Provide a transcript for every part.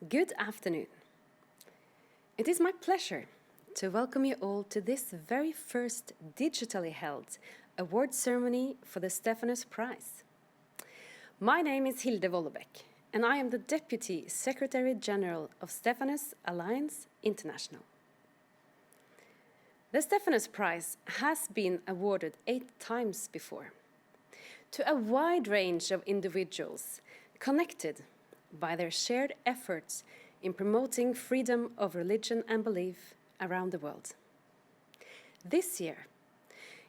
Good afternoon. It is my pleasure to welcome you all to this very first digitally held award ceremony for the Stefanus Prize. My name is Hilde Vollebekk, and I am the Deputy Secretary General of Stefanus Alliance International. The Stefanus Prize has been awarded 8 times before to a wide range of individuals connected by their shared efforts in promoting freedom of religion and belief around the world. This year,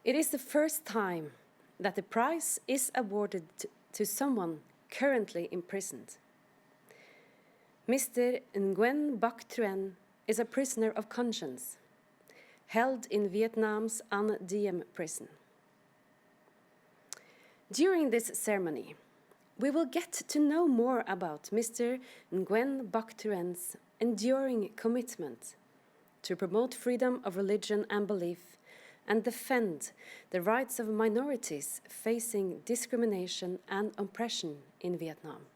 it is the first time that the prize is awarded to someone currently imprisoned. Mr. Nguyen Bac Truyen is a prisoner of conscience, held in Vietnam's An Diem prison. During this ceremony, we will get to know more about Mr. Nguyen Bac Truyen's enduring commitment to promote freedom of religion and belief and defend the rights of minorities facing discrimination and oppression in Vietnam.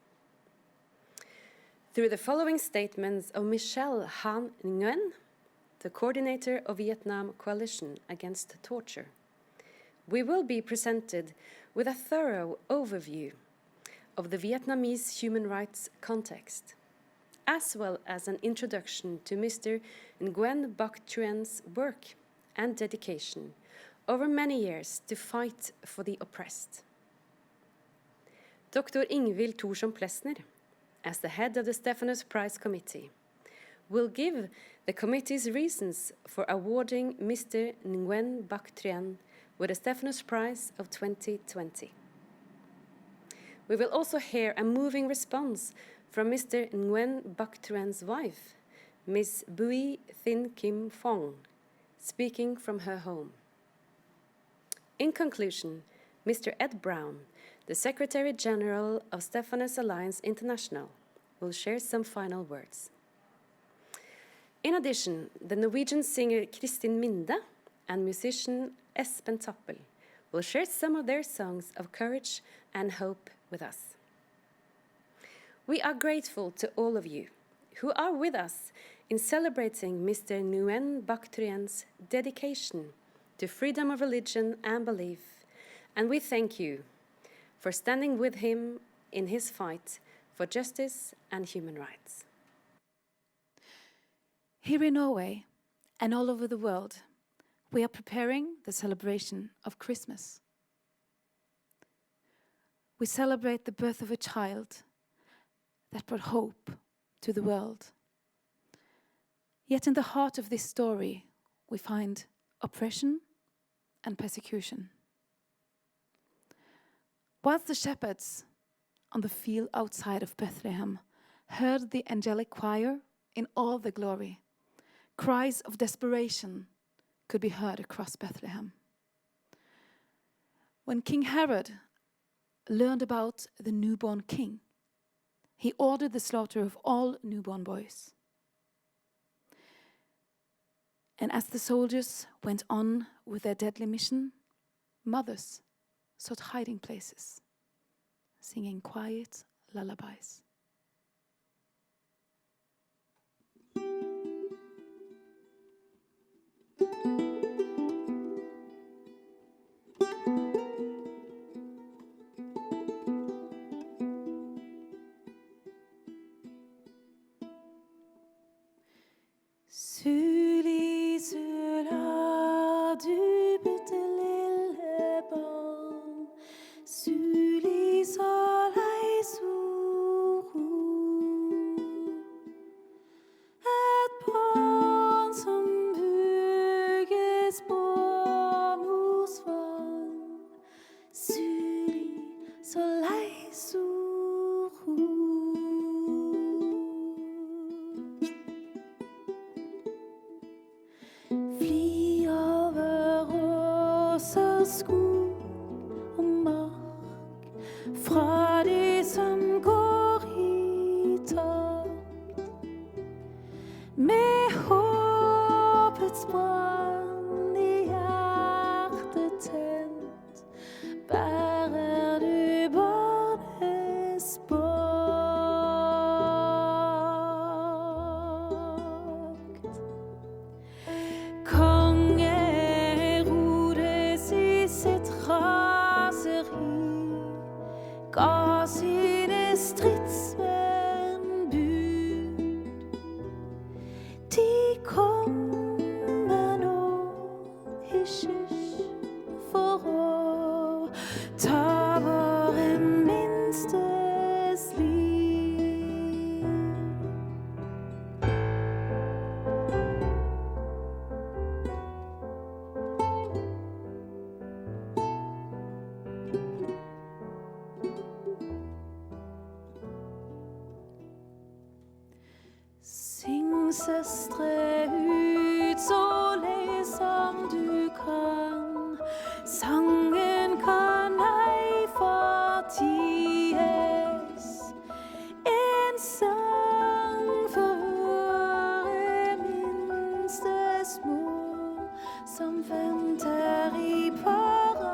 Through the following statements of Michelle Han Nguyen, the coordinator of Vietnam Coalition Against Torture, we will be presented with a thorough overview of the Vietnamese human rights context, as well as an introduction to Mr. Nguyen Bac Truyen's work and dedication over many years to fight for the oppressed. Dr. Ingvild Thorsson-Plesner, as the head of the Stefanus Prize Committee, will give the committee's reasons for awarding Mr. Nguyen Bac Truyen with the Stefanus Prize of 2020. We will also hear a moving response from Mr. Nguyen Bac Truyen's wife, Ms. Bui Thin Kim Phong, speaking from her home. In conclusion, Mr. Ed Brown, the Secretary General of Stefanus Alliance International, will share some final words. In addition, the Norwegian singer Kristin Minde and musician Espen Tappel will share some of their songs of courage and hope with us. We are grateful to all of you who are with us in celebrating Mr. Nguyen Bac Truyen's dedication to freedom of religion and belief, and we thank you for standing with him in his fight for justice and human rights. Here in Norway and all over the world, we are preparing the celebration of Christmas. We celebrate the birth of a child that brought hope to the world. Yet in the heart of this story, we find oppression and persecution. Whilst the shepherds on the field outside of Bethlehem heard the angelic choir in all the glory, cries of desperation could be heard across Bethlehem. When King Herod learned about the newborn king, he ordered the slaughter of all newborn boys. And as the soldiers went on with their deadly mission, mothers sought hiding places, singing quiet lullabies. Skog og mark ga sine stridsmenn bud. De kommer nå hysj for å ta våre minstes liv. Syng, søstre, ut så lei som du kan. Sangen kan ei forties. En sang for våre minste små som venter i paradis.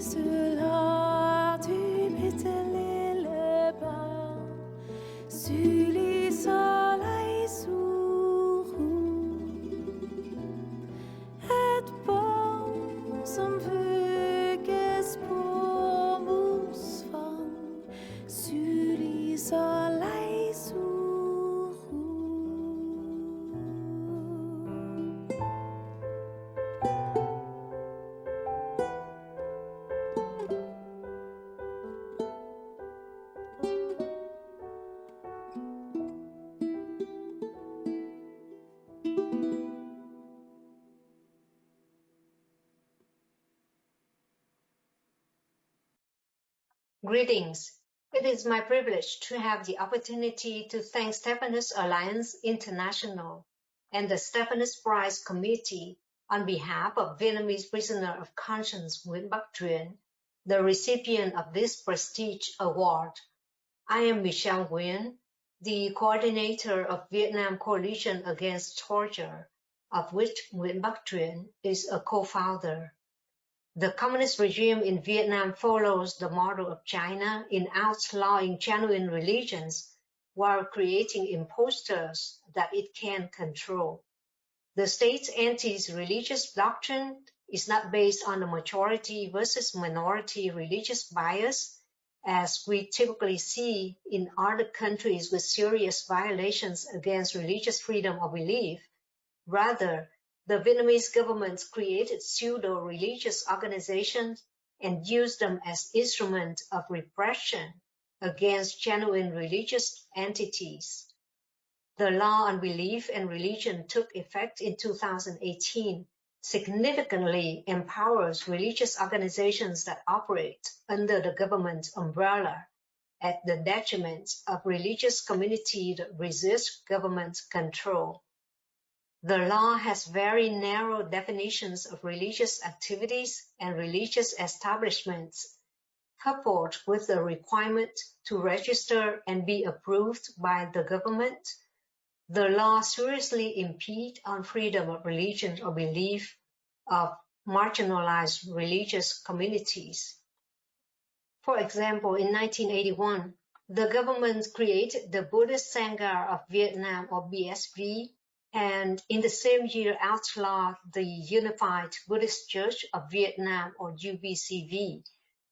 Isolert, du bitte lille barn. Isolert, så ro. Et barn som vugges på mors fang. Isolert, så ro. Greetings. It is my privilege to have the opportunity to thank Stefanus Alliance International and the Stefanus Prize Committee on behalf of Vietnamese prisoner of conscience Nguyen Bac Truyen, the recipient of this prestige award. I am Michelle Nguyen, the coordinator of Vietnam Coalition Against Torture, of which Nguyen Bac Truyen is a co-founder. The communist regime in Vietnam follows the model of China in outlawing genuine religions while creating imposters that it can control. The state's anti-religious doctrine is not based on the majority versus minority religious bias, as we typically see in other countries with serious violations against religious freedom of belief. Rather, the Vietnamese government created pseudo-religious organizations and used them as instruments of repression against genuine religious entities. The law on belief and religion took effect in 2018, significantly empowers religious organizations that operate under the government umbrella at the detriment of religious communities that resist government control. The law has very narrow definitions of religious activities and religious establishments, coupled with the requirement to register and be approved by the government. The law seriously impedes on freedom of religion or belief of marginalized religious communities. For example, in 1981, the government created the Buddhist Sangha of Vietnam, or BSV, and in the same year outlawed the Unified Buddhist Church of Vietnam, or UBCV,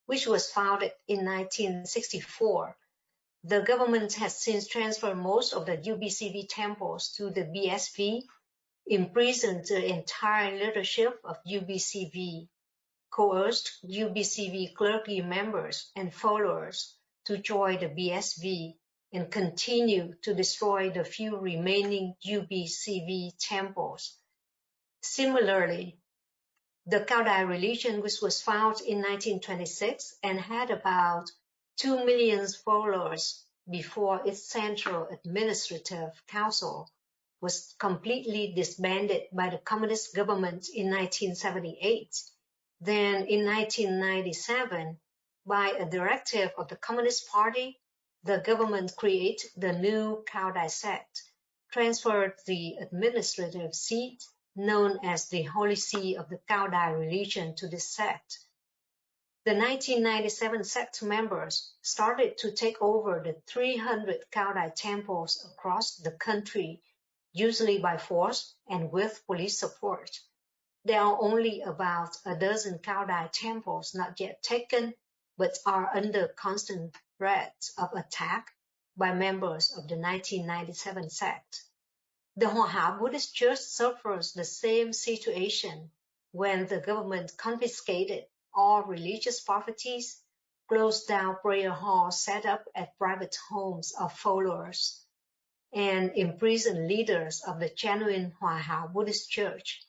which was founded in 1964. The government has since transferred most of the UBCV temples to the BSV, imprisoned the entire leadership of UBCV, coerced UBCV clergy members and followers to join the BSV, and continue to destroy the few remaining UBCV temples. Similarly, the Cao Dai religion, which was founded in 1926 and had about 2 million followers before its Central Administrative Council, was completely disbanded by the communist government in 1978, Then in 1997, by a directive of the Communist Party, the government created the new Cao Dai sect, transferred the administrative seat known as the Holy See of the Cao Dai religion to this sect. The 1997 sect members started to take over the 300 Cao Dai temples across the country, usually by force and with police support. There are only about a dozen Cao Dai temples not yet taken, but are under constant threat of attack by members of the 1997 sect. The Hoa Hao-buddhist church suffers the same situation when the government confiscated all religious properties, closed down prayer halls set up at private homes of followers, and imprisoned leaders of the genuine Hoa Hao-buddhist church.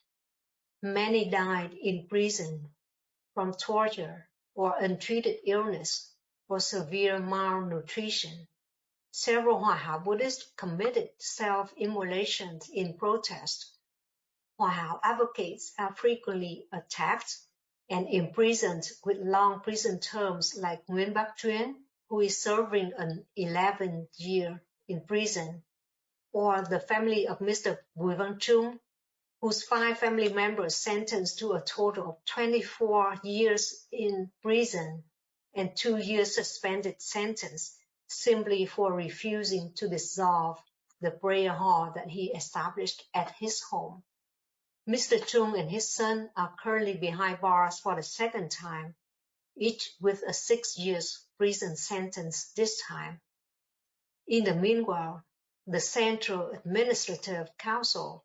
Many died in prison from torture or untreated illness or severe malnutrition. Several Hoa Hao-buddhists committed self-immolation in protest. Hoa Hao advocates are frequently attacked and imprisoned with long prison terms like Nguyen Bac Truyen, who is serving an 11th year in prison, or the family of Mr. Nguyen Bac Truyen, whose 5 family members sentenced to a total of 24 years in prison and 2 years suspended sentence simply for refusing to dissolve the prayer hall that he established at his home. Mr. Trung and his son are currently behind bars for the second time, each with a 6 years prison sentence this time. In the meanwhile, the Central Administrative Council,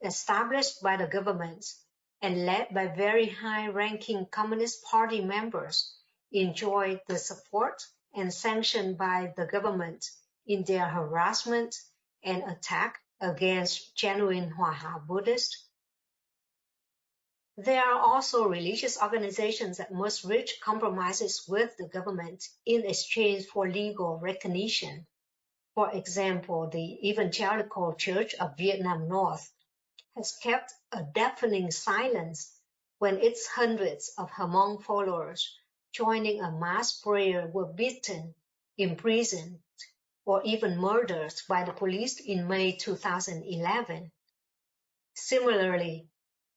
established by the government and led by very high-ranking Communist Party members, enjoyed the support and sanction by the government in their harassment and attack against genuine Hoa Hao-buddhists. There are also religious organizations that must reach compromises with the government in exchange for legal recognition. For example, the Evangelical Church of Vietnam North has kept a deafening silence when its hundreds of Hmong followers joining a mass prayer were beaten, imprisoned, or even murdered by the police in May 2011. Similarly,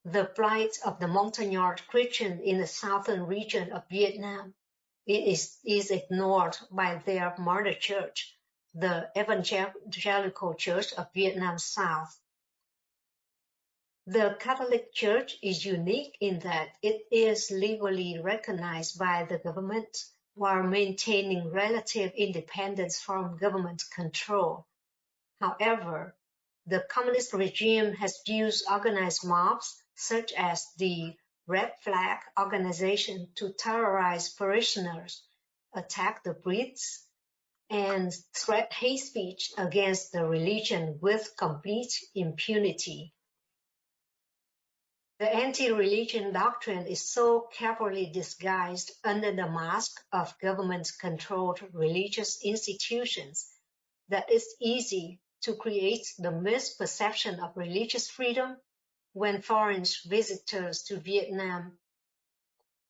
the plight of the Montagnard Christians in the southern region of Vietnam is ignored by their mother church, the Evangelical Church of Vietnam South. The Catholic Church is unique in that it is legally recognized by the government while maintaining relative independence from government control. However, the communist regime has used organized mobs such as the Red Flag organization to terrorize parishioners, attack the priests, and spread hate speech against the religion with complete impunity. The anti-religion doctrine is so carefully disguised under the mask of government-controlled religious institutions that it's easy to create the misperception of religious freedom when foreign visitors to Vietnam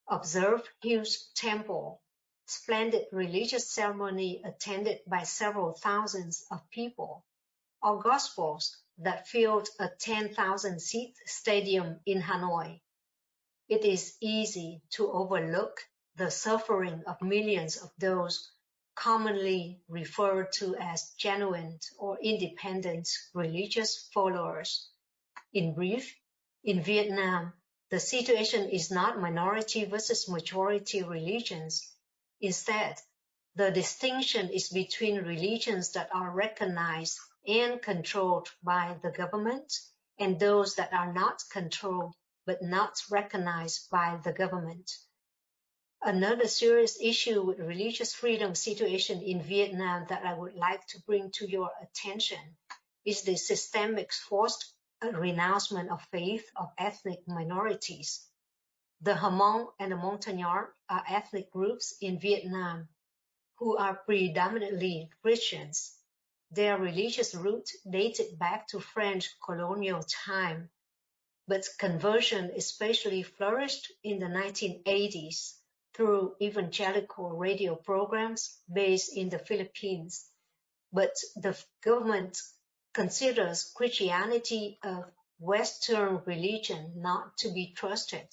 observe huge temple, splendid religious ceremony attended by several thousands of people, or gospels that filled a 10,000-seat stadium in Hanoi. It is easy to overlook the suffering of millions of those commonly referred to as genuine or independent religious followers. In brief, in Vietnam, the situation is not minority versus majority religions. Instead, the distinction is between religions that are recognized and controlled by the government and those that are not controlled but not recognized by the government. Another serious issue with religious freedom situation in Vietnam that I would like to bring to your attention is the systemic forced renouncement of faith of ethnic minorities. The Hmong and the Montagnard are ethnic groups in Vietnam who are predominantly Christians. Their religious roots dated back to French colonial time. but conversion especially flourished in the 1980s through evangelical radio programs based in the Philippines. But the government considers Christianity a Western religion not to be trusted.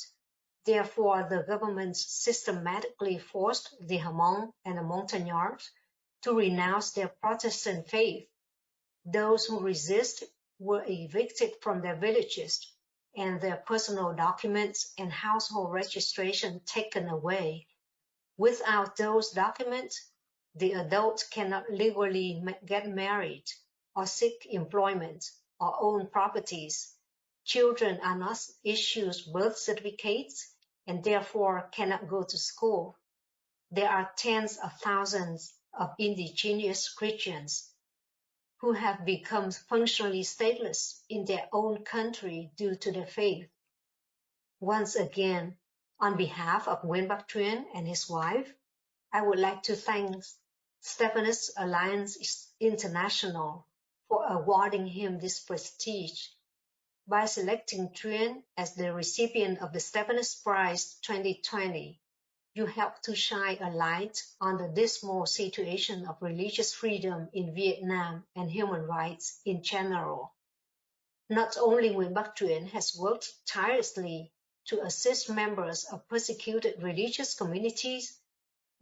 Therefore, the government systematically forced the Hmong and the Montagnards to renounce their Protestant faith. Those who resisted were evicted from their villages and their personal documents and household registration taken away. Without those documents, the adult cannot legally get married or seek employment or own properties. Children are not issued birth certificates and therefore cannot go to school. There are tens of thousands of indigenous Christians who have become functionally stateless in their own country due to their faith. Once again, on behalf of Nguyen Bac Truyen and his wife, I would like to thank Stefanus Alliance International for awarding him this prestige. By selecting Truyen as the recipient of the Stefanus Prize 2020, you help to shine a light on the dismal situation of religious freedom in Vietnam and human rights in general. Not only Nguyen Bac Truyen has worked tirelessly to assist members of persecuted religious communities,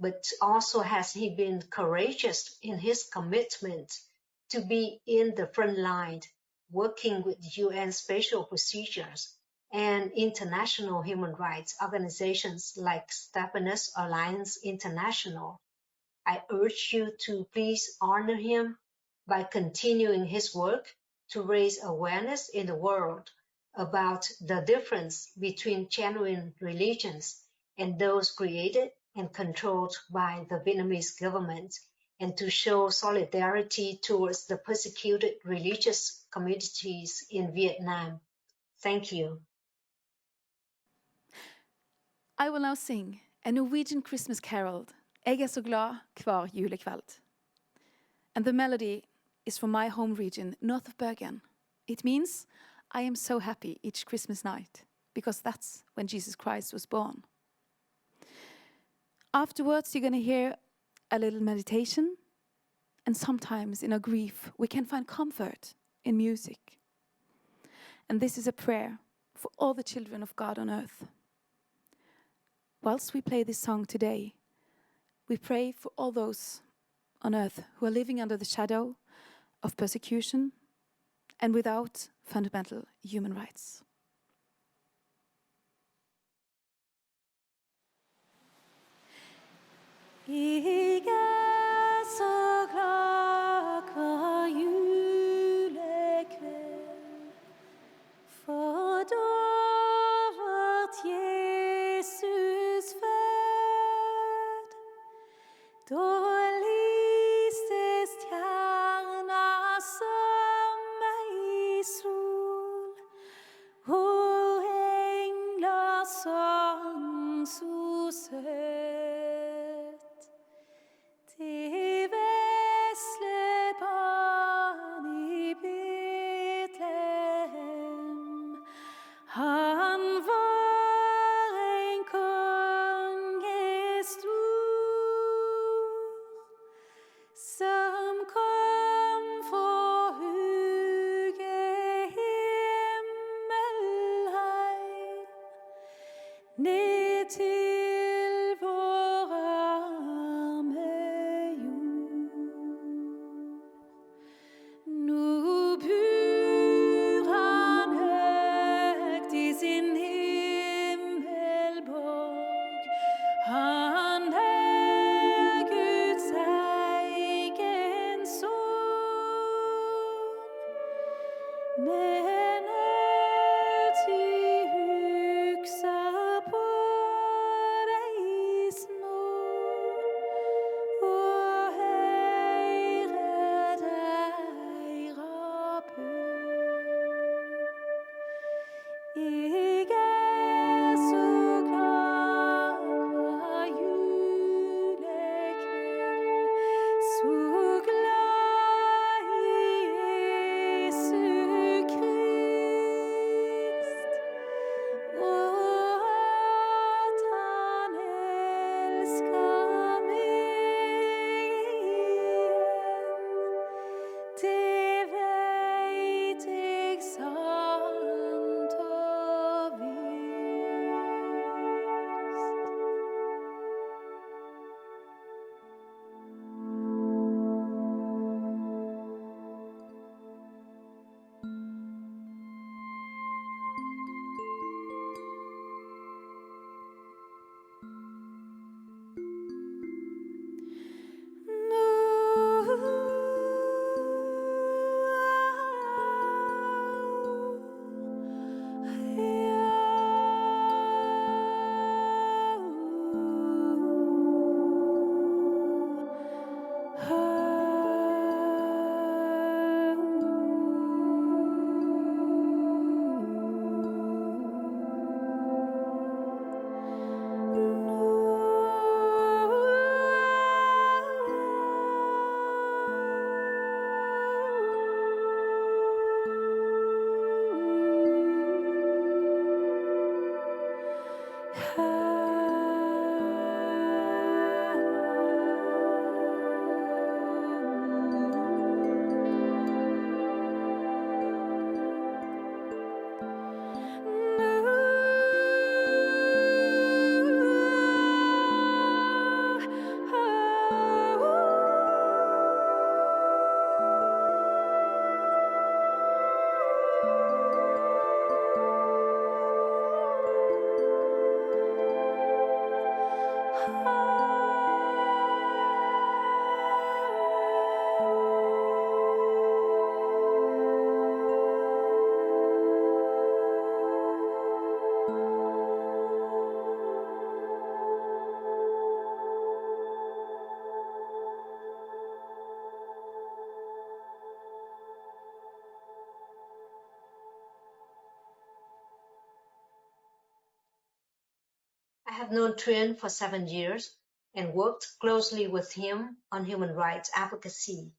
but also has he been courageous in his commitment to be in the front line, working with UN special procedures and international human rights organizations like Stefanus Alliance International. I urge you to please honor him by continuing his work to raise awareness in the world about the difference between genuine religions and those created and controlled by the Vietnamese government, and to show solidarity towards the persecuted religious communities in Vietnam. Thank you. I will now sing a Norwegian Christmas carol, Jeg så glad hver julekveld. And the melody is from my home region, north of Bergen. It means I am so happy each Christmas night, because that's when Jesus Christ was born. Afterwards, you're going to hear a little meditation, and sometimes in our grief, we can find comfort in music. And this is a prayer for all the children of God on earth. Whilst we play this song today, we pray for all those on earth who are living under the shadow of persecution and without fundamental human rights. Jeg så glad hver julekveld, for da vart Jesus født. Da lyste stjerna som ei sol, og englar sang så søtt. Det vesle barn i Betlehem, han var en konge stor, som kom for huge himmelheim, ned til vår arme jord. Nå bor han høgt i sin himmelborg. Han Guds egen son, men alltid husker på I have known Truyen for 7 years and worked closely with him on human rights advocacy.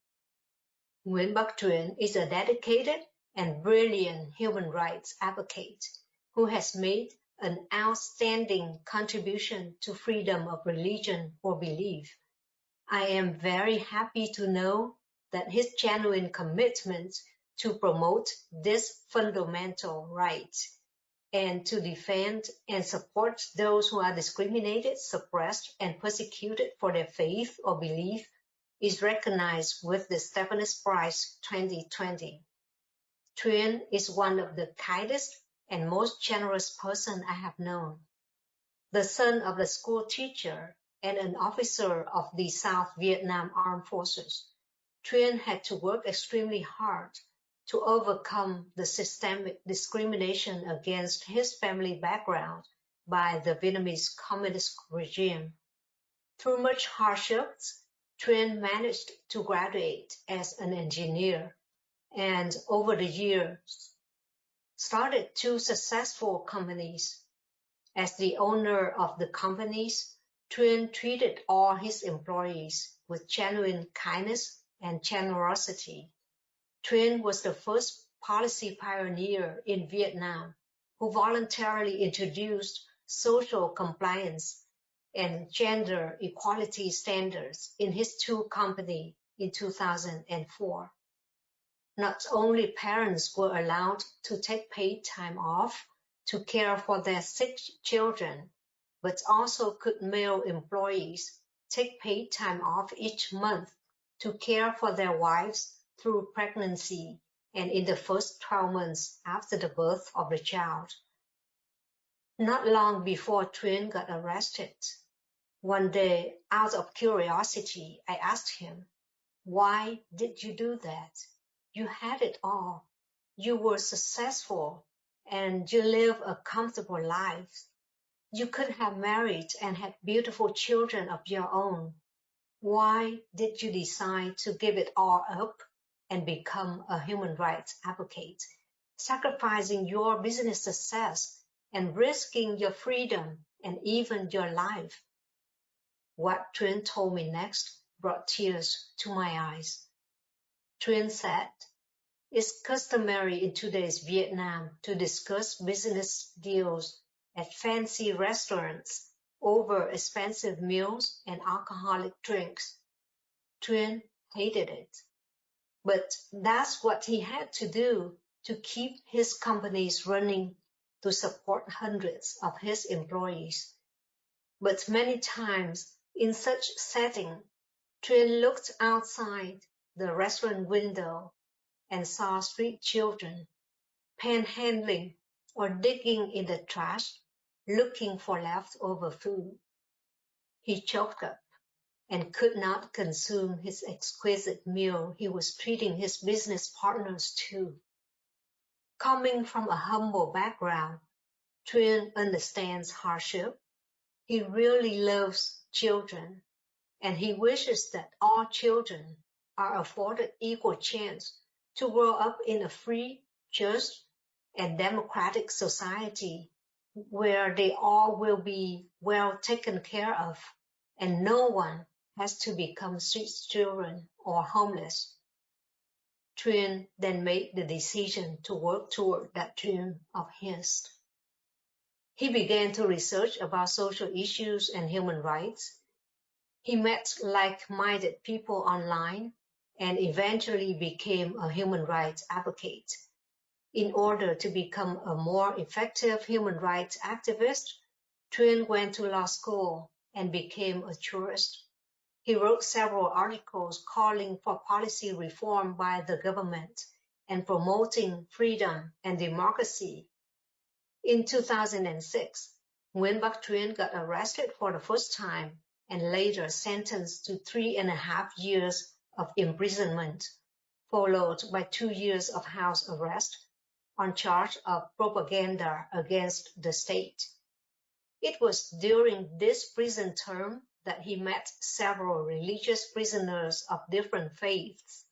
Nguyen Bac Truyen is a dedicated and brilliant human rights advocate who has made an outstanding contribution to freedom of religion or belief. I am very happy to know that his genuine commitment to promote this fundamental right and to defend and support those who are discriminated, suppressed, and persecuted for their faith or belief is recognized with the Stefanus Prize 2020. Truyen is one of the kindest and most generous person I have known. The son of a school teacher and an officer of the South Vietnam Armed Forces, Truyen had to work extremely hard to overcome the systemic discrimination against his family background by the Vietnamese communist regime. Through much hardships, Truyen managed to graduate as an engineer and over the years started 2 successful companies. As the owner of the companies, Truyen treated all his employees with genuine kindness and generosity. Truyen was the first policy pioneer in Vietnam who voluntarily introduced social compliance and gender equality standards in his 2 companies in 2004. Not only parents were allowed to take paid time off to care for their sick children, but also could male employees take paid time off each month to care for their wives through pregnancy and in the first 12 months after the birth of the child. Not long before Truyen got arrested, one day, out of curiosity, I asked him, "Why did you do that? You had it all. You were successful and you live a comfortable life. You could have married and had beautiful children of your own. Why did you decide to give it all up and become a human rights advocate, sacrificing your business success and risking your freedom and even your life?" What Truyen told me next brought tears to my eyes. Truyen said, "It's customary in today's Vietnam to discuss business deals at fancy restaurants over expensive meals and alcoholic drinks." Truyen hated it. But that's what he had to do to keep his companies running to support hundreds of his employees. But many times in such setting, Truyen looked outside the restaurant window and saw street children panhandling or digging in the trash, looking for leftover food. He choked up and could not consume his exquisite meal he was treating his business partners to. Coming from a humble background, Truyen understands hardship. He really loves children, and he wishes that all children are afforded equal chance to grow up in a free, just, and democratic society where they all will be well taken care of, and no one has to become street children or homeless. Truyen then made the decision to work toward that dream of his. He began to research about social issues and human rights. He met like-minded people online and eventually became a human rights advocate. In order to become a more effective human rights activist, Truyen went to law school and became a jurist. He wrote several articles calling for policy reform by the government and promoting freedom and democracy. In 2006, Nguyen Bac Truyen got arrested for the first time and later sentenced to 3.5 years of imprisonment, followed by 2 years of house arrest on charge of propaganda against the state. It was during this prison term that he met several religious prisoners of different faiths,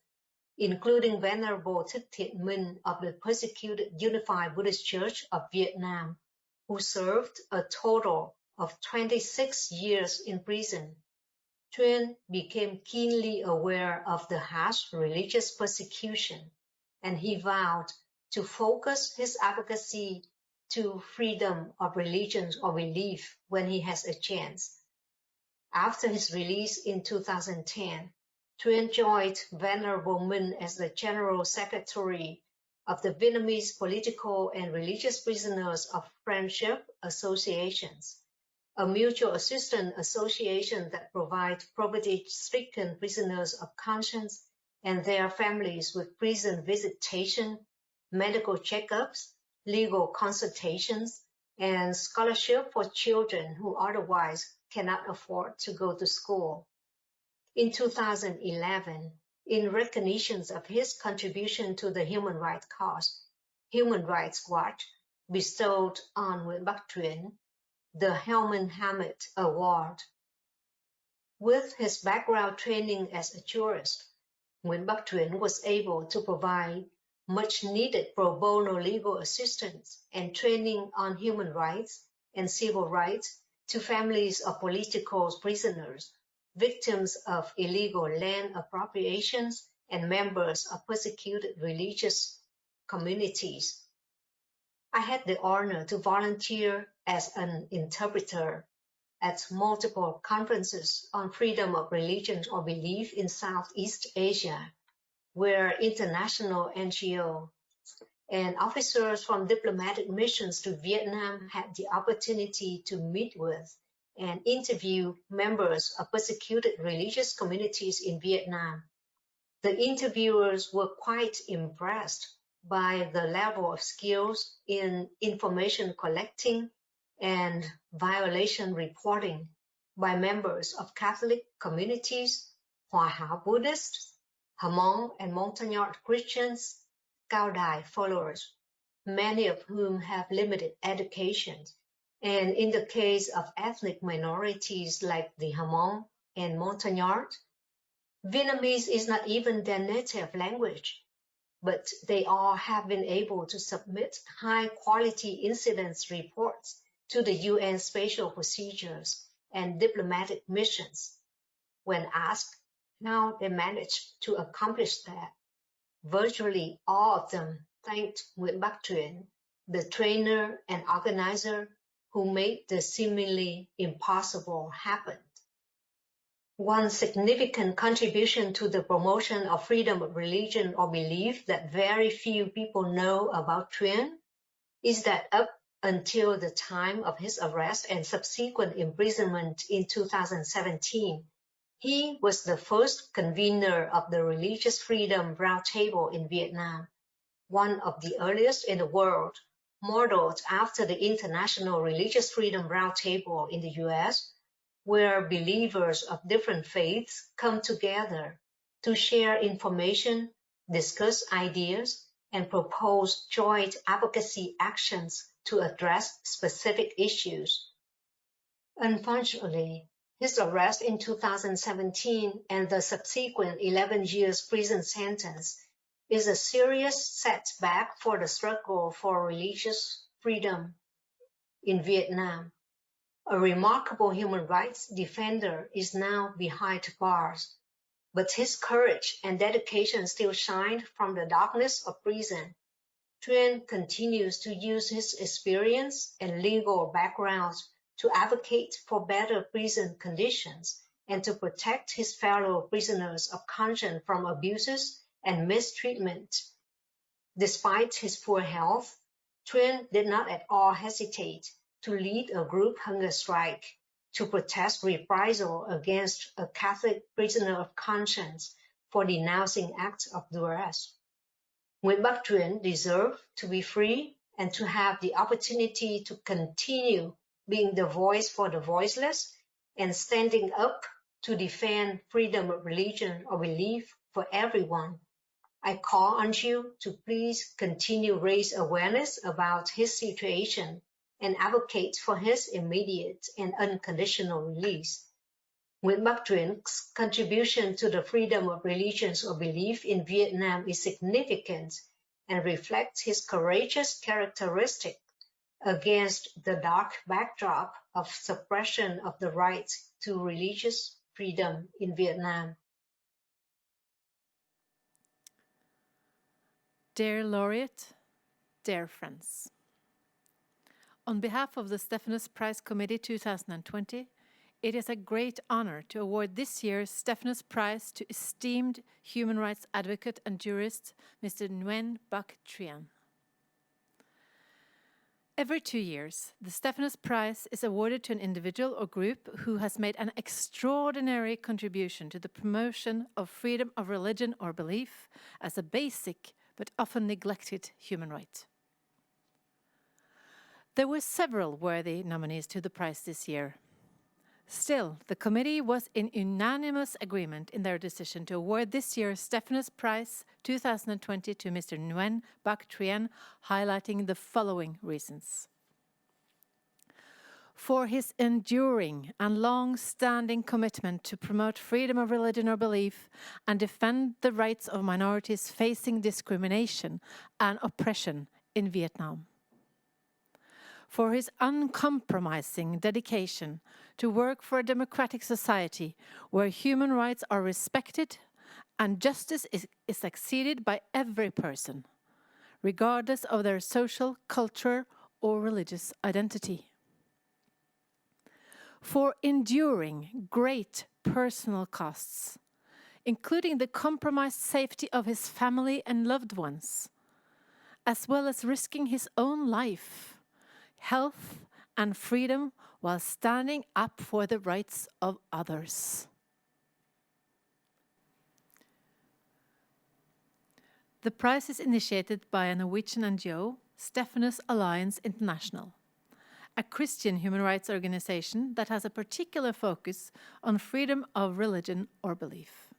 including Venerable Thích Thiện Minh of the persecuted Unified Buddhist Church of Vietnam, who served a total of 26 years in prison. Truyen became keenly aware of the harsh religious persecution, and he vowed to focus his advocacy to freedom of religion or belief when he has a chance. After his release in 2010, Truyen joined Venerable Minh as the General Secretary of the Vietnamese Political and Religious Prisoners of Friendship Associations, a mutual assistance association that provides poverty-stricken prisoners of conscience and their families with prison visitation, medical checkups, legal consultations, and scholarship for children who otherwise cannot afford to go to school. In 2011, in recognition of his contribution to the human rights cause, Human Rights Watch bestowed on Nguyen Bac Truyen the Helman Hamid Award. With his background training as a jurist, Nguyen Bac Truyen was able to provide much needed pro bono legal assistance and training on human rights and civil rights to families of political prisoners, victims of illegal land appropriations, and members of persecuted religious communities. I had the honor to volunteer as an interpreter at multiple conferences on freedom of religion or belief in Southeast Asia, where international NGOs and officers from diplomatic missions to Vietnam had the opportunity to meet with and interview members of persecuted religious communities in Vietnam. The interviewers were quite impressed by the level of skills in information collecting and violation reporting by members of Catholic communities, Hoa Hao-buddhist, Hmong and Montagnard Christians, Cao Dai followers, many of whom have limited education, and in the case of ethnic minorities like the Hmong and Montagnard, Vietnamese is not even their native language, but they all have been able to submit high-quality incidents reports to the UN Special Procedures and diplomatic missions. When asked how they managed to accomplish that, virtually all of them thanked Nguyen Bac Truyen, the trainer and organizer who made the seemingly impossible happen. One significant contribution to the promotion of freedom of religion or belief that very few people know about Truyen is that up until the time of his arrest and subsequent imprisonment in 2017, he was the first convener of the Religious Freedom Roundtable in Vietnam, one of the earliest in the world, modeled after the International Religious Freedom Roundtable in the US, where believers of different faiths come together to share information, discuss ideas, and propose joint advocacy actions to address specific issues. Unfortunately, his arrest in 2017 and the subsequent 11 years prison sentence is a serious setback for the struggle for religious freedom in Vietnam. A remarkable human rights defender is now behind bars, but his courage and dedication still shine from the darkness of prison. Truyen continues to use his experience and legal background to advocate for better prison conditions and to protect his fellow prisoners of conscience from abuses and mistreatment. Despite his poor health, Truyen did not at all hesitate to lead a group hunger strike to protest reprisal against a Catholic prisoner of conscience for denouncing acts of duress. Nguyen Bac Truyen deserved to be free and to have the opportunity to continue being the voice for the voiceless, and standing up to defend freedom of religion or belief for everyone. I call on you to please continue raise awareness about his situation and advocate for his immediate and unconditional release. Nguyen Bac Truyen's contribution to the freedom of religions or belief in Vietnam is significant and reflects his courageous characteristic against the dark backdrop of suppression of the right to religious freedom in Vietnam. Dear Laureate, dear friends, on behalf of the Stefanus Prize Committee 2020, it is a great honor to award this year's Stefanus Prize to esteemed human rights advocate and jurist, Mr. Nguyen Bac Truyen. Every 2 years, the Stefanus Prize is awarded to an individual or group who has made an extraordinary contribution to the promotion of freedom of religion or belief as a basic but often neglected human right. There were several worthy nominees to the prize this year. Still, the committee was in unanimous agreement in their decision to award this year's Stefanus Prize 2020 to Mr. Nguyen Bac Truyen, highlighting the following reasons. For his enduring and long-standing commitment to promote freedom of religion or belief and defend the rights of minorities facing discrimination and oppression in Vietnam. For his uncompromising dedication to work for a democratic society where human rights are respected and justice is exceeded by every person, regardless of their social, cultural, or religious identity. For enduring great personal costs, including the compromised safety of his family and loved ones, as well as risking his own life, health, and freedom while standing up for the rights of others. The prize is initiated by a Norwegian NGO, Stefanus Alliance International, a Christian human rights organization that has a particular focus on freedom of religion or belief.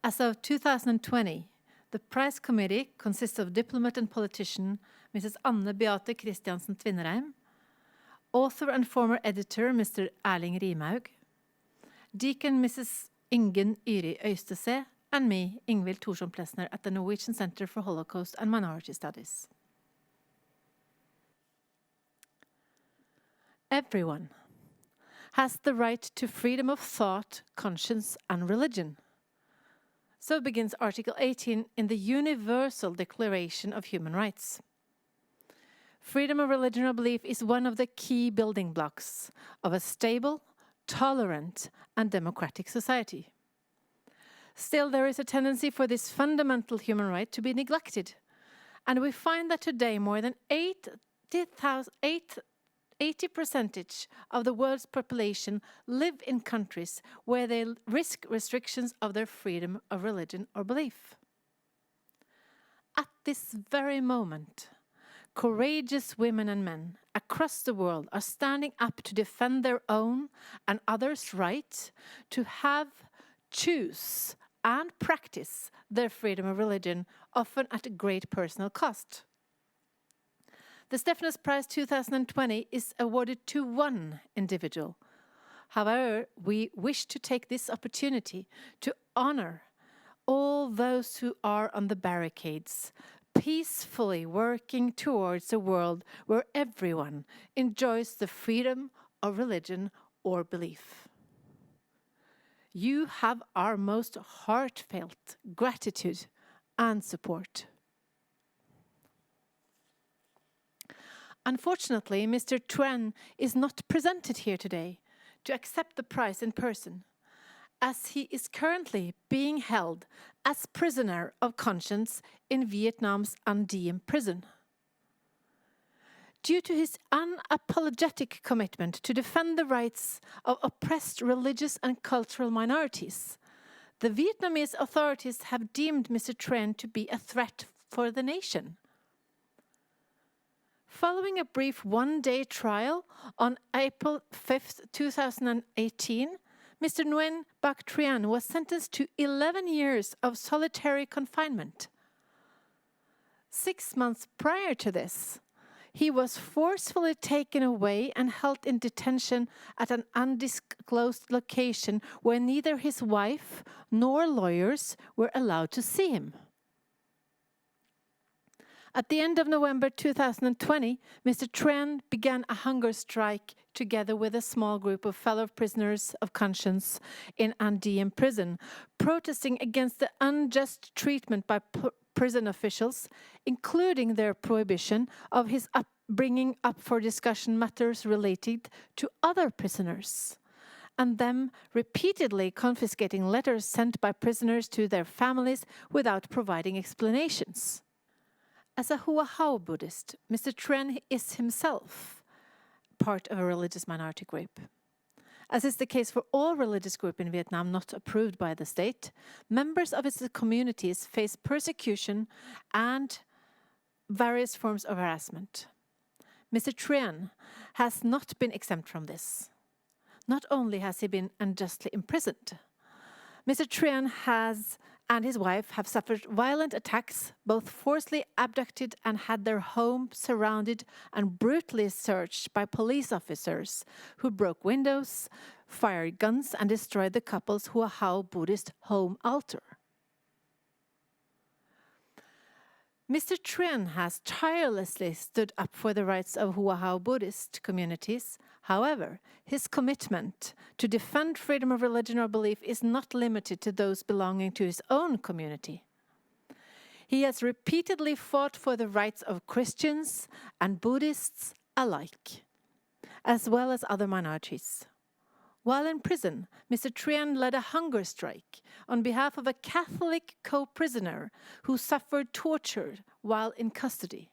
As of 2020, the prize committee consists of diplomat and politician Mrs. Anne Beate Christiansen Tvinnereim, author and former editor Mr. Erling Rimaug, deacon Mrs. Ingen Yri Øystese, and me, Ingvild Thorsson Plesner, at the Norwegian Center for Holocaust and Minority Studies. Everyone has the right to freedom of thought, conscience, and religion. So begins Article 18 in the Universal Declaration of Human Rights. Freedom of religion or belief is one of the key building blocks of a stable, tolerant, and democratic society. Still, there is a tendency for this fundamental human right to be neglected, and we find that today more than 80% of the world's population live in countries where they risk restrictions of their freedom of religion or belief. At this very moment, courageous women and men across the world are standing up to defend their own and others' right to have, choose, and practice their freedom of religion, often at a great personal cost. The Stefanus Prize 2020 is awarded to one individual. However, we wish to take this opportunity to honor all those who are on the barricades, peacefully working towards a world where everyone enjoys the freedom of religion or belief. You have our most heartfelt gratitude and support. Unfortunately, Mr. Truyen is not presented here today to accept the prize in person, as he is currently being held as prisoner of conscience in Vietnam's An Diem prison. Due to his unapologetic commitment to defend the rights of oppressed religious and cultural minorities, the Vietnamese authorities have deemed Mr. Truyen to be a threat for the nation. Following a brief one-day trial on April 5, 2018, Mr. Nguyen Bac Truyen was sentenced to 11 years of solitary confinement. 6 months prior to this, he was forcefully taken away and held in detention at an undisclosed location where neither his wife nor lawyers were allowed to see him. At the end of November 2020, Mr. Truyen began a hunger strike together with a small group of fellow prisoners of conscience in Nguyen prison, protesting against the unjust treatment by prison officials, including their prohibition of his bringing up for discussion matters related to other prisoners, and them repeatedly confiscating letters sent by prisoners to their families without providing explanations. As a Hoa Hao-buddhist, Mr. Truyen is himself part of a religious minority group. As is the case for all religious groups in Vietnam not approved by the state, members of its communities face persecution and various forms of harassment. Mr. Truyen has not been exempt from this. Not only has he been unjustly imprisoned, Mr. Truyen and his wife have suffered violent attacks, both forcibly abducted and had their home surrounded and brutally searched by police officers who broke windows, fired guns, and destroyed the couple's Hoa Hao-buddhist home altar. Mr. Truyen has tirelessly stood up for the rights of Hoa Hao-buddhist communities. However, his commitment to defend freedom of religion or belief is not limited to those belonging to his own community. He has repeatedly fought for the rights of Christians and Buddhists alike, as well as other minorities. While in prison, Mr. Truyen led a hunger strike on behalf of a Catholic co-prisoner who suffered torture while in custody.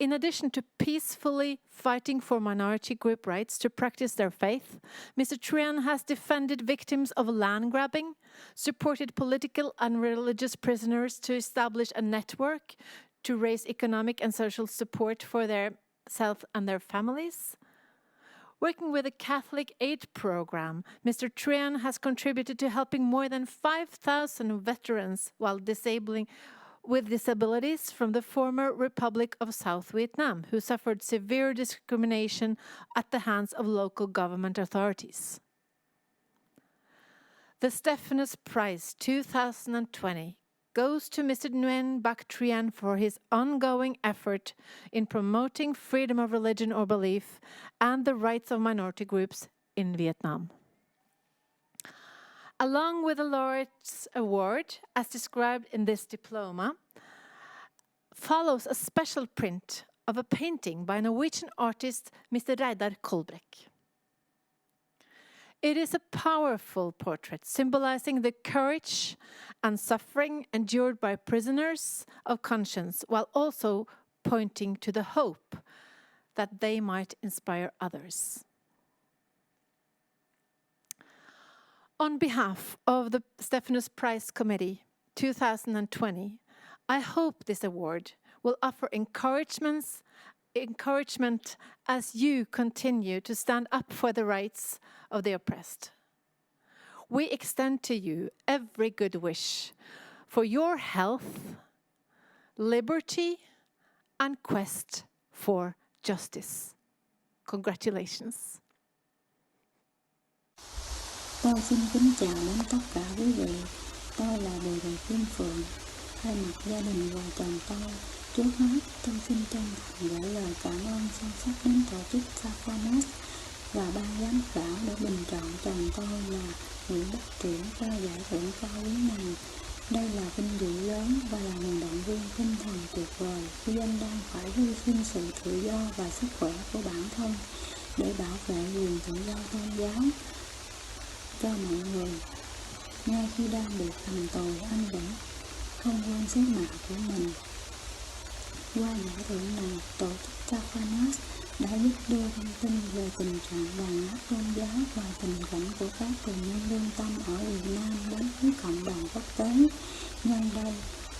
In addition to peacefully fighting for minority group rights to practice their faith, Mr. Truyen has defended victims of land grabbing, supported political and religious prisoners to establish a network to raise economic and social support for themselves and their families. Working with a Catholic aid program, Mr. Truyen has contributed to helping more than 5,000 veterans with disabilities from the former Republic of South Vietnam who suffered severe discrimination at the hands of local government authorities. The Stefanus Prize 2020 goes to Mr. Nguyen Bac Truyen for his ongoing effort in promoting freedom of religion or belief and the rights of minority groups in Vietnam. Along with the laureate's award, as described in this diploma, follows a special print of a painting by Norwegian artist Mr. Reidar Kolbrekk. It is a powerful portrait symbolizing the courage and suffering endured by prisoners of conscience, while also pointing to the hope that they might inspire others. On behalf of the Stefanus Prize Committee 2020, I hope this award will offer encouragement as you continue to stand up for the rights of the oppressed. We extend to you every good wish for your health, liberty, and quest for justice. Congratulations. Tôi xin kính chào đến tất cả quý vị. Tôi là Bùi Thị Kim Phượng. Thay mặt gia đình vợ chồng tôi, trước hết tôi xin chân thành gửi lời cảm ơn sâu sắc đến tổ chức Stefanus và ban giám khảo đã bình chọn chồng tôi là Nguyen Bac Truyen cho giải thưởng cao quý này. Đây là vinh dự lớn và là nguồn động viên tinh thần tuyệt vời khi anh đang phải hy sinh sự tự do và sức khỏe của bản thân để bảo vệ quyền tự do tôn giáo cho mọi người. Ngay khi đang bị cầm tù, anh vẫn không quên sứ mạng của mình. Qua giải thưởng này, tổ chức Stefanus đã giúp đưa thông tin về tình trạng đàn áp tôn giáo và tình cảnh của các tù nhân lương tâm ở Việt Nam đến với cộng đồng quốc tế. Nhân đây,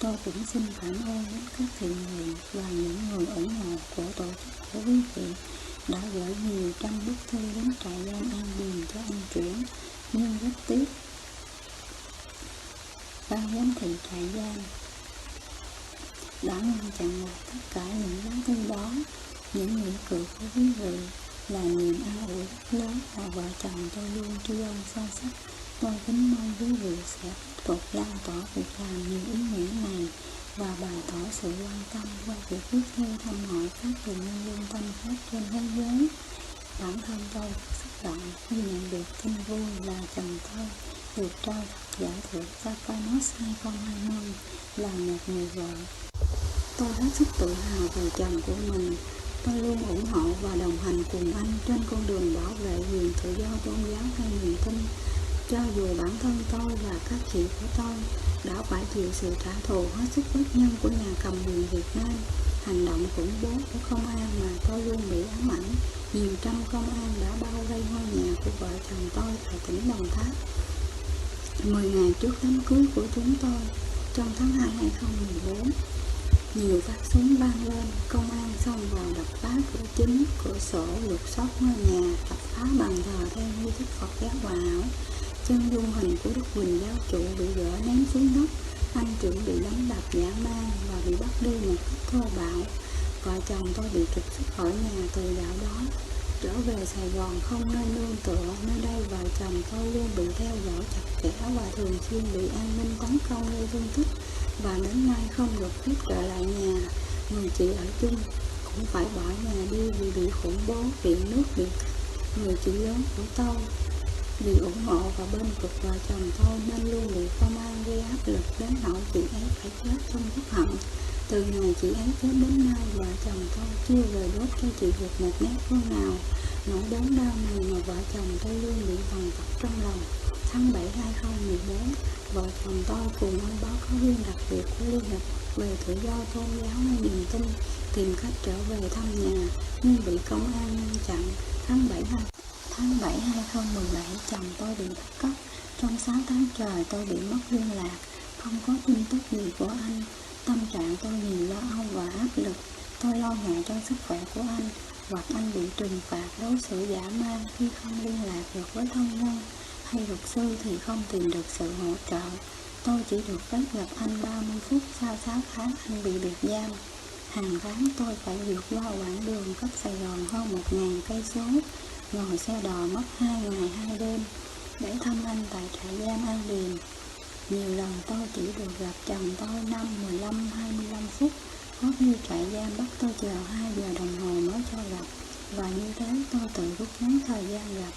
Tôi cũng xin cảm ơn đến các thiện nguyện và những người ủng hộ của tổ chức của quý vị đã gửi nhiều trăm bức thư đến trại giam An Điền cho anh Chuyển, nhưng rất tiếc ban giám thị trại giam đã ngăn chặn lại tất cả những lá thư đó. Những nghĩa cử của quý vị là niềm an ủi rất lớn mà vợ chồng tôi luôn tri ân sâu sắc. Tôi kính mong quý vị sẽ tiếp tục lan tỏa việc làm nhiều ý nghĩa này và bày tỏ sự quan tâm qua việc viết thư thăm hỏi các tù nhân lương tâm khác trên thế giới. Bản thân tôi rất xúc động khi nhận được tin vui là chồng tôi được trao giải thưởng Stefanus 2020 là một người vợ. Tôi hết sức tự hào về chồng của mình. Tôi luôn ủng hộ và đồng hành cùng anh trên con đường bảo vệ quyền tự do tôn giáo hay niềm tin. Cho dù bản thân tôi và các chị của tôi đã phải chịu sự trả thù hết sức bất nhân của nhà cầm quyền Việt Nam, hành động khủng bố của công an mà tôi luôn bị ám ảnh, nhiều trăm công an đã bao vây ngôi nhà của vợ chồng tôi tại tỉnh Đồng Tháp 10 ngày trước đám cưới của chúng tôi trong tháng 2 2014. Nhiều phát súng vang lên, công an xông vào đập phá cửa chính, cửa sổ, lục soát ngôi nhà, đập phá bàn thờ theo nghi thức Phật giáo Hòa Hảo. Chân dung hình của Đức Huỳnh giáo chủ bị gỡ ném xuống đất, anh Trưởng bị đánh đập dã man và bị bắt đi một cách thô bạo. Vợ chồng tôi bị trục xuất khỏi nhà từ dạo đó. Trở về Sài Gòn không nên nương tựa, nơi đây vợ chồng tôi luôn bị theo dõi chặt chẽ và thường xuyên bị an ninh tấn công gây thương tích, và đến nay không được phép trở lại nhà. Người chị ở chung cũng phải bỏ nhà đi vì bị khủng bố, điện nước bị cắt. Người chị lớn của tôi vì ủng hộ và bên vực vợ chồng tôi nên luôn bị công an gây áp lực đến nỗi chị ấy phải chết trong phút hận. Từ ngày chị ấy chết đến nay, vợ chồng tôi chưa về đốt cho chị được một nét hương nào. Nỗi đớn đau này mà vợ chồng tôi luôn bị dằn vặt trong lòng. Tháng 7 2014, vợ chồng tôi cùng ông báo cáo viên đặc biệt của Liên Hiệp về tự do tôn giáo hay niềm tin tìm cách trở về thăm nhà nhưng bị công an ngăn chặn. Tháng 7 2017, chồng tôi bị bắt cóc. Trong 6 tháng trời tôi bị mất liên lạc, không có tin tức gì của anh. Tâm trạng tôi nhiều lo âu và áp lực. Tôi lo ngại cho sức khỏe của anh, hoặc anh bị trừng phạt đối xử dã man khi không liên lạc được với thân nhân, hay luật sư thì không tìm được sự hỗ trợ. Tôi chỉ được phép gặp anh 30 phút sau 6 tháng anh bị biệt giam. Hàng tháng tôi phải vượt qua quãng đường cách Sài Gòn hơn 1.000 cây số, ngồi xe đò mất 2 ngày 2 đêm để thăm anh tại trại giam An Điền. Nhiều lần tôi chỉ được gặp chồng tôi 5, 15, 25 phút, có khi trại giam bắt tôi chờ 2 giờ đồng hồ mới cho gặp, và như thế tôi tự rút ngắn thời gian gặp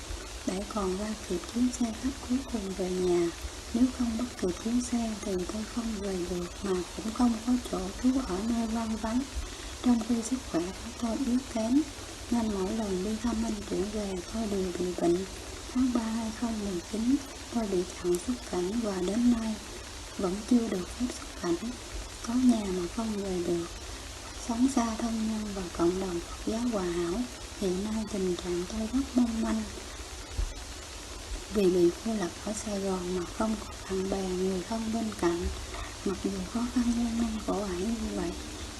để còn ra kịp chuyến xe khách cuối cùng về nhà. Nếu không bắt kịp chuyến xe thì tôi không về được, mà cũng không có chỗ trú ở nơi vắng vắng. Trong khi sức khỏe của tôi yếu kém nên mỗi lần đi thăm anh Chuyển về tôi đều bị bệnh. Tháng 3 2019 tôi bị chặn xuất cảnh và đến nay vẫn chưa được phép xuất cảnh. Có nhà mà không về được, sống xa thân nhân và cộng đồng Phật giáo Hòa Hảo. Hiện nay tình trạng tôi rất mong manh vì bị cô lập ở Sài Gòn mà không có bạn bè, người thân bên cạnh. Mặc dù khó khăn gian nan khổ ải như vậy,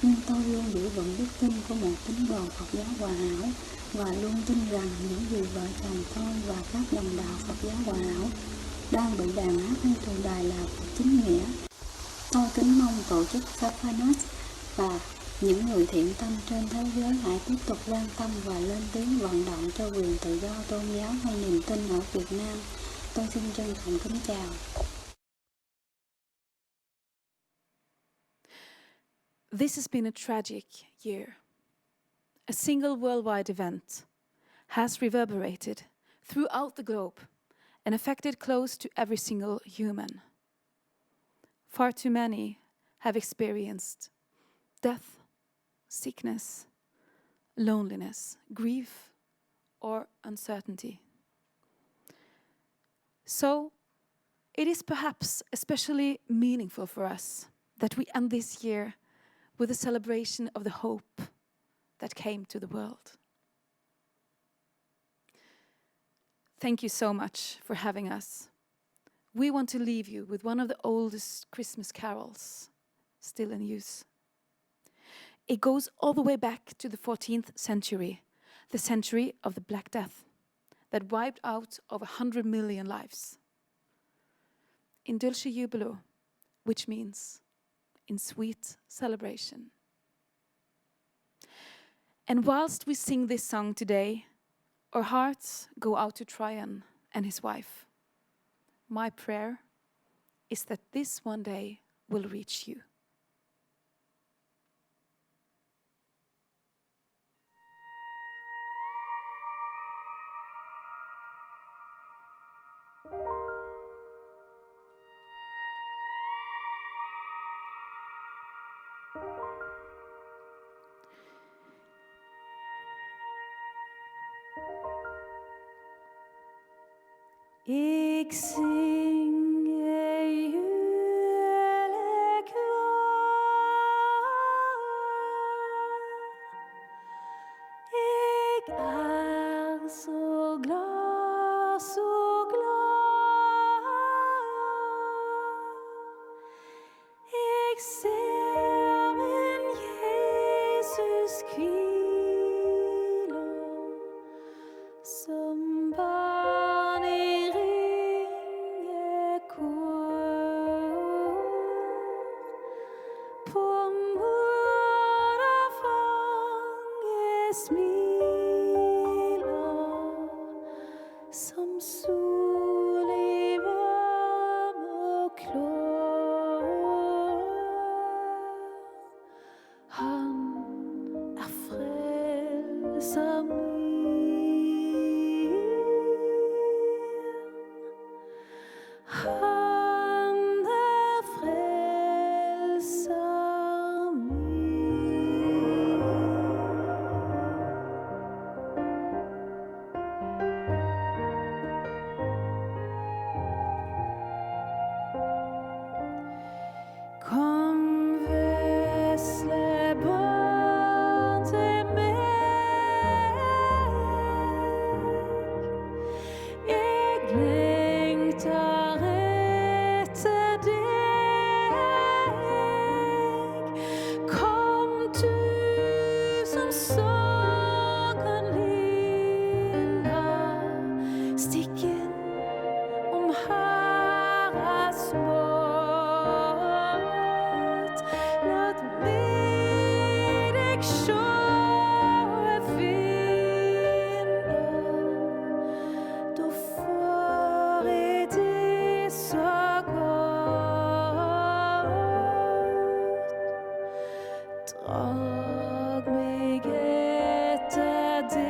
nhưng tôi luôn giữ vững đức tin của một tín đồ Phật giáo Hòa Hảo và luôn tin rằng những gì vợ chồng tôi và các đồng đạo Phật giáo Hòa Hảo đang bị đàn áp hay tù đày là việc chính nghĩa. Tôi kính mong tổ chức Stefanus và những người thiện tâm trên thế giới hãy tiếp tục quan tâm và lên tiếng vận động cho quyền tự do tôn giáo hay niềm tin ở Việt Nam. Tôi xin trân trọng kính chào. This has been a tragic year. A single worldwide event has reverberated throughout the globe and affected close to every single human. Far too many have experienced death, sickness, loneliness, grief, or uncertainty. So, it is perhaps especially meaningful for us that we end this year with a celebration of the hope that came to the world. Thank you so much for having us. We want to leave you with one of the oldest Christmas carols, still in use. It goes all the way back to the 14th century, the century of the Black Death, that wiped out over 100 million lives. In dulce jubilo, which means in sweet celebration. And whilst we sing this song today, our hearts go out to Truyen and his wife. My prayer is that this one day will reach you. Ik zing jullie ik så glad, så glad. Ik ser min Jesus hvile som barn i ringekor. På moderfanget smiler som sol i varme og klår. Han frelser min. Han frelser min. Kom vesle barn til meg. Jeg lengter etter deg. Kom du som sorg kan lindre. Stikk inn om her er smått. Låt meg deg sjå jeg finner. Da får jeg det så godt. Drag meg etter deg.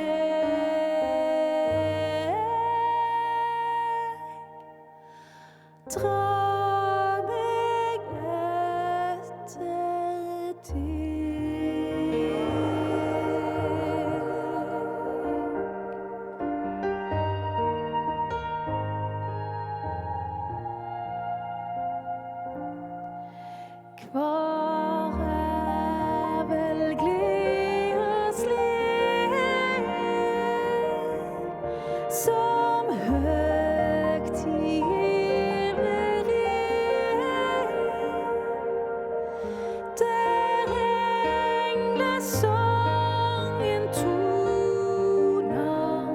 Drag meg etter deg. Kvar er vel gledas lek som høgtidelig. Der englesongen toner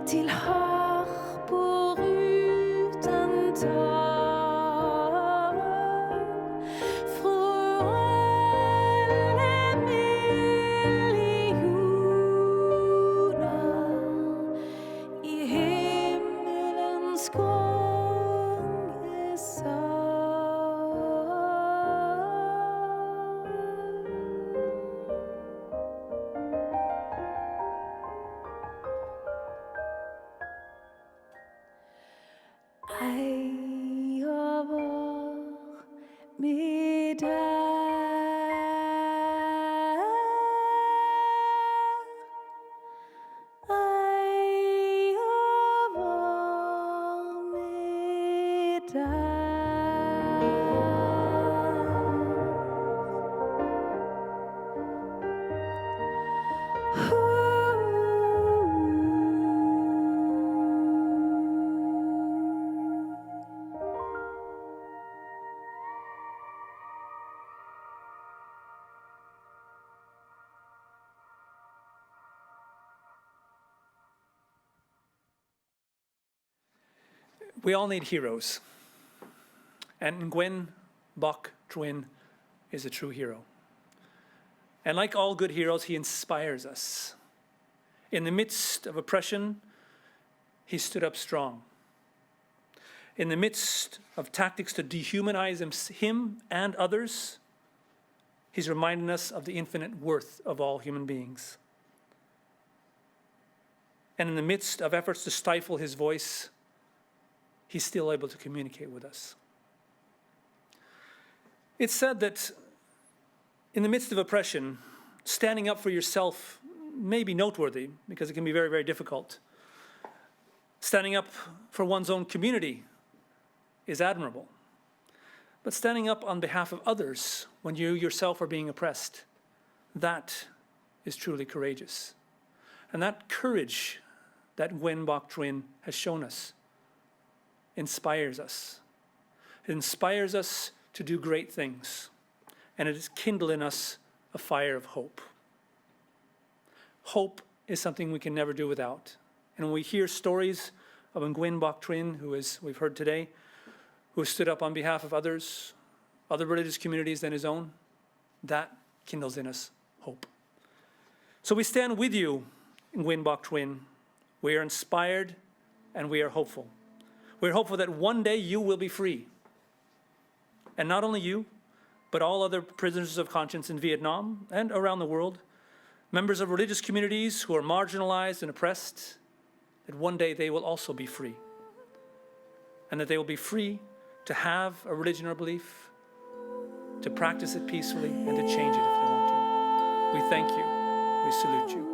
til harper uten tall. Fra alle millioner i We all need heroes. And Nguyen Bac Truyen is a true hero. And like all good heroes, he inspires us. In the midst of oppression, he stood up strong. In the midst of tactics to dehumanize him and others, he's reminding us of the infinite worth of all human beings. And in the midst of efforts to stifle his voice, he's still able to communicate with us. It's said that in the midst of oppression, standing up for yourself may be noteworthy because it can be very, very difficult. Standing up for one's own community is admirable. But standing up on behalf of others when you yourself are being oppressed, that is truly courageous. And that courage that Nguyen Bac Truyen has shown us inspires us. It inspires us to do great things. And it has kindled in us a fire of hope. Hope is something we can never do without. And when we hear stories of Nguyen Bac Truyen, who, as we've heard today, who stood up on behalf of others, other religious communities than his own, that kindles in us hope. So we stand with you, Nguyen Bac Truyen. We are inspired and we are hopeful. We're hopeful that one day you will be free. And not only you, but all other prisoners of conscience in Vietnam and around the world, members of religious communities who are marginalized and oppressed, that one day they will also be free. And that they will be free to have a religion or belief, to practice it peacefully, and to change it if they want to. We thank you. We salute you.